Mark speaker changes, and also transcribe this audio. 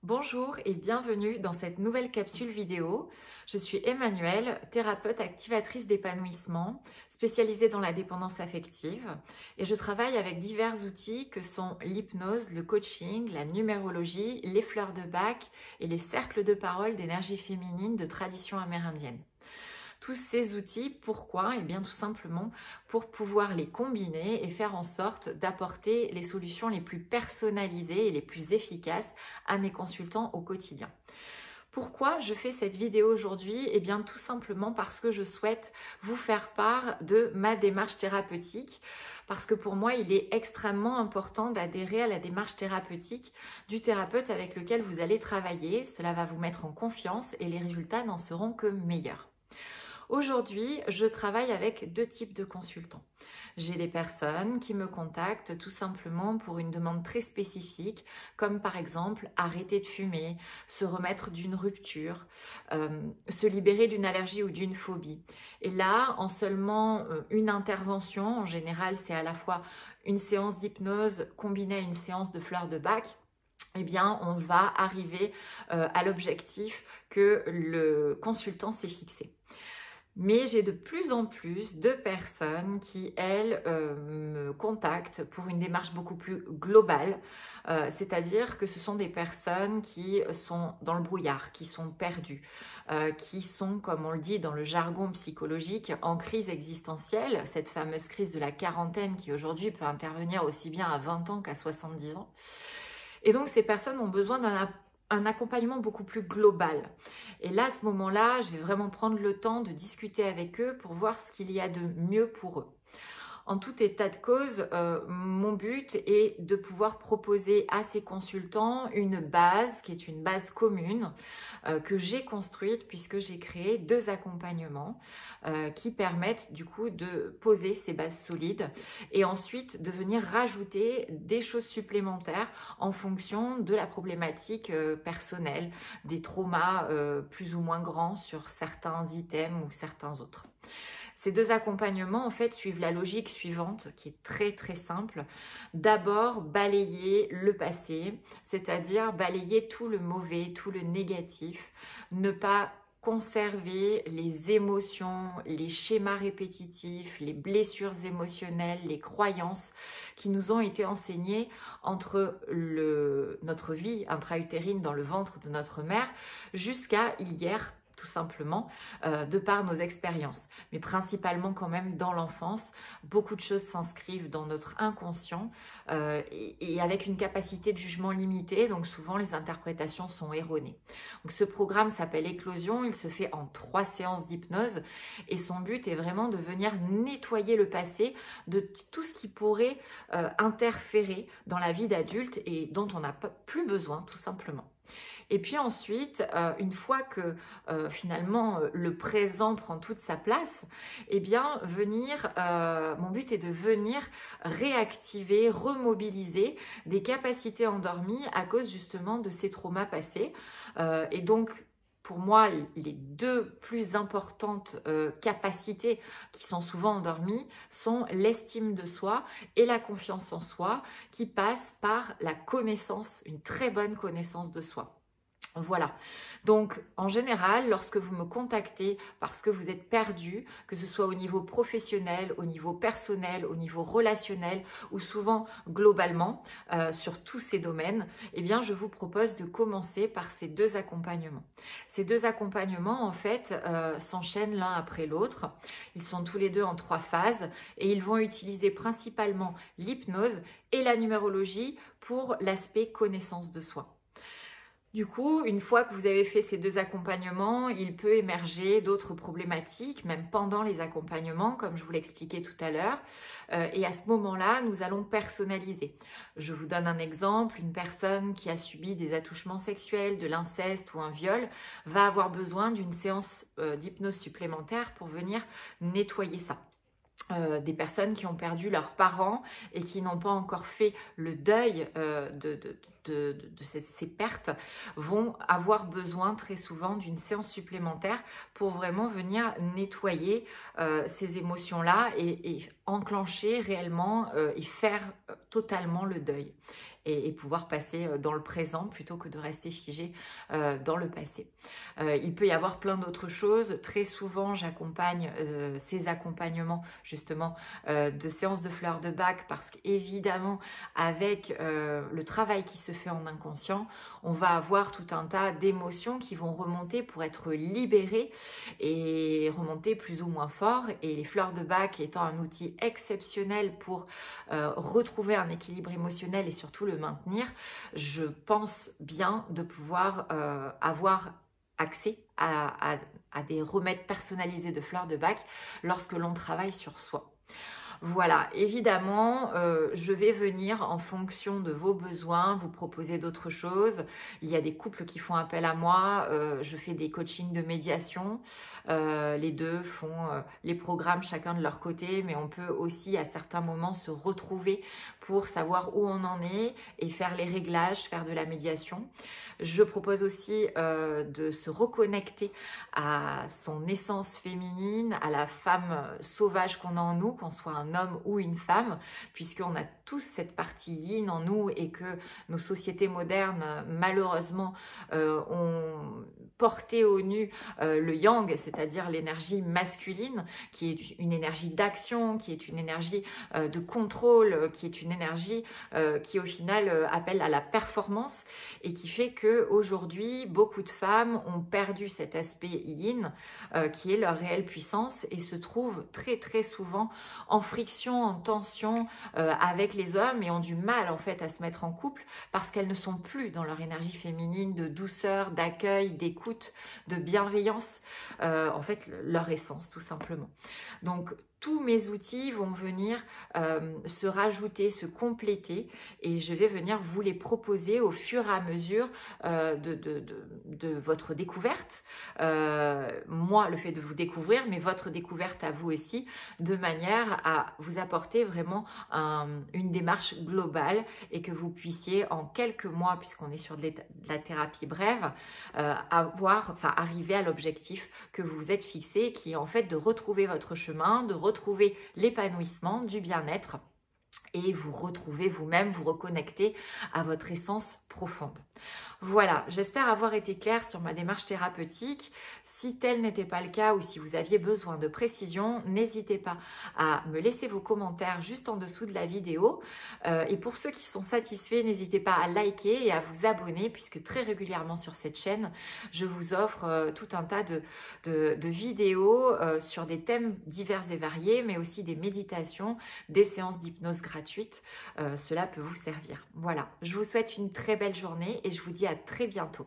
Speaker 1: Bonjour et bienvenue dans cette nouvelle capsule vidéo. Je suis Emmanuelle, thérapeute activatrice d'épanouissement, spécialisée dans la dépendance affective et je travaille avec divers outils que sont l'hypnose, le coaching, la numérologie, les fleurs de Bach et les cercles de parole d'énergie féminine de tradition amérindienne. Tous ces outils, pourquoi? Eh bien tout simplement pour pouvoir les combiner et faire en sorte d'apporter les solutions les plus personnalisées et les plus efficaces à mes consultants au quotidien. Pourquoi je fais cette vidéo aujourd'hui? Eh bien tout simplement parce que je souhaite vous faire part de ma démarche thérapeutique, parce que pour moi il est extrêmement important d'adhérer à la démarche thérapeutique du thérapeute avec lequel vous allez travailler. Cela va vous mettre en confiance et les résultats n'en seront que meilleurs. Aujourd'hui, je travaille avec deux types de consultants. J'ai des personnes qui me contactent tout simplement pour une demande très spécifique, comme par exemple arrêter de fumer, se remettre d'une rupture, se libérer d'une allergie ou d'une phobie. Et là, en seulement une intervention, en général c'est à la fois une séance d'hypnose combinée à une séance de fleurs de Bach, eh bien, on va arriver à l'objectif que le consultant s'est fixé. Mais j'ai de plus en plus de personnes qui, elles, me contactent pour une démarche beaucoup plus globale. C'est-à-dire que ce sont des personnes qui sont dans le brouillard, qui sont perdues, qui sont, comme on le dit dans le jargon psychologique, en crise existentielle, cette fameuse crise de la quarantaine qui aujourd'hui peut intervenir aussi bien à 20 ans qu'à 70 ans. Et donc ces personnes ont besoin d'un accompagnement beaucoup plus global. Et là, à ce moment-là, je vais vraiment prendre le temps de discuter avec eux pour voir ce qu'il y a de mieux pour eux. En tout état de cause, mon but est de pouvoir proposer à ces consultants une base qui est une base commune que j'ai construite puisque j'ai créé deux accompagnements qui permettent du coup de poser ces bases solides et ensuite de venir rajouter des choses supplémentaires en fonction de la problématique personnelle, des traumas plus ou moins grands sur certains items ou certains autres. Ces deux accompagnements, en fait, suivent la logique suivante, qui est très très simple. D'abord, balayer le passé, c'est-à-dire balayer tout le mauvais, tout le négatif, ne pas conserver les émotions, les schémas répétitifs, les blessures émotionnelles, les croyances qui nous ont été enseignées entre notre vie intra-utérine dans le ventre de notre mère jusqu'à hier, tout simplement, de par nos expériences. Mais principalement quand même dans l'enfance, beaucoup de choses s'inscrivent dans notre inconscient et avec une capacité de jugement limitée, donc souvent les interprétations sont erronées. Donc ce programme s'appelle Éclosion, il se fait en 3 séances d'hypnose et son but est vraiment de venir nettoyer le passé de tout ce qui pourrait interférer dans la vie d'adulte et dont on n'a plus besoin tout simplement. Et puis ensuite, une fois que finalement le présent prend toute sa place, eh bien mon but est de venir réactiver, remobiliser des capacités endormies à cause justement de ces traumas passés. Et donc, pour moi, les deux plus importantes capacités qui sont souvent endormies sont l'estime de soi et la confiance en soi qui passent par la connaissance, une très bonne connaissance de soi. Voilà, donc en général, lorsque vous me contactez parce que vous êtes perdu, que ce soit au niveau professionnel, au niveau personnel, au niveau relationnel ou souvent globalement sur tous ces domaines, eh bien je vous propose de commencer par ces deux accompagnements. Ces deux accompagnements en fait s'enchaînent l'un après l'autre, ils sont tous les deux en 3 phases et ils vont utiliser principalement l'hypnose et la numérologie pour l'aspect connaissance de soi. Du coup, une fois que vous avez fait ces deux accompagnements, il peut émerger d'autres problématiques, même pendant les accompagnements, comme je vous l'expliquais tout à l'heure. Et à ce moment-là, nous allons personnaliser. Je vous donne un exemple, une personne qui a subi des attouchements sexuels, de l'inceste ou un viol, va avoir besoin d'une séance d'hypnose supplémentaire pour venir nettoyer ça. Des personnes qui ont perdu leurs parents et qui n'ont pas encore fait le deuil de ces pertes vont avoir besoin très souvent d'une séance supplémentaire pour vraiment venir nettoyer ces émotions-là et enclencher réellement et faire totalement le deuil. et pouvoir passer dans le présent plutôt que de rester figé dans le passé. Il peut y avoir plein d'autres choses. Très souvent, j'accompagne ces accompagnements justement de séances de fleurs de bac parce qu'évidemment, avec le travail qui se fait en inconscient, on va avoir tout un tas d'émotions qui vont remonter pour être libérées et remonter plus ou moins fort. Et les fleurs de bac étant un outil exceptionnel pour retrouver un équilibre émotionnel et surtout le maintenir, je pense bien de pouvoir avoir accès à des remèdes personnalisés de fleurs de bac lorsque l'on travaille sur soi. Voilà, évidemment, je vais venir en fonction de vos besoins, vous proposer d'autres choses. Il y a des couples qui font appel à moi, je fais des coachings de médiation. Les deux font les programmes chacun de leur côté, mais on peut aussi à certains moments se retrouver pour savoir où on en est et faire les réglages, faire de la médiation. Je propose aussi de se reconnecter à son essence féminine, à la femme sauvage qu'on a en nous, qu'on soit un homme ou une femme, puisqu'on a tous cette partie yin en nous et que nos sociétés modernes, malheureusement, ont porté au nu le yang, c'est-à-dire l'énergie masculine, qui est une énergie d'action, qui est une énergie de contrôle, qui est une énergie qui au final appelle à la performance et qui fait que aujourd'hui beaucoup de femmes ont perdu cet aspect yin qui est leur réelle puissance et se trouvent très très souvent en friction, en tension avec les hommes et ont du mal en fait à se mettre en couple parce qu'elles ne sont plus dans leur énergie féminine de douceur, d'accueil, d'écoute, de bienveillance, en fait leur essence tout simplement. Donc tous mes outils vont venir se rajouter, se compléter et je vais venir vous les proposer au fur et à mesure de votre découverte. Moi, le fait de vous découvrir, mais votre découverte à vous aussi, de manière à vous apporter vraiment une démarche globale et que vous puissiez en quelques mois, puisqu'on est sur de la thérapie brève, arriver à l'objectif que vous vous êtes fixé, qui est en fait de retrouver votre chemin, de retrouver l'épanouissement, du bien-être et vous retrouver vous-même, vous reconnecter à votre essence profonde. Voilà, j'espère avoir été claire sur ma démarche thérapeutique. Si tel n'était pas le cas ou si vous aviez besoin de précision, n'hésitez pas à me laisser vos commentaires juste en dessous de la vidéo. Et pour ceux qui sont satisfaits, n'hésitez pas à liker et à vous abonner puisque très régulièrement sur cette chaîne, je vous offre tout un tas de vidéos sur des thèmes divers et variés, mais aussi des méditations, des séances d'hypnose gratuites. Cela peut vous servir. Voilà, je vous souhaite une très belle journée et je vous dis à très bientôt.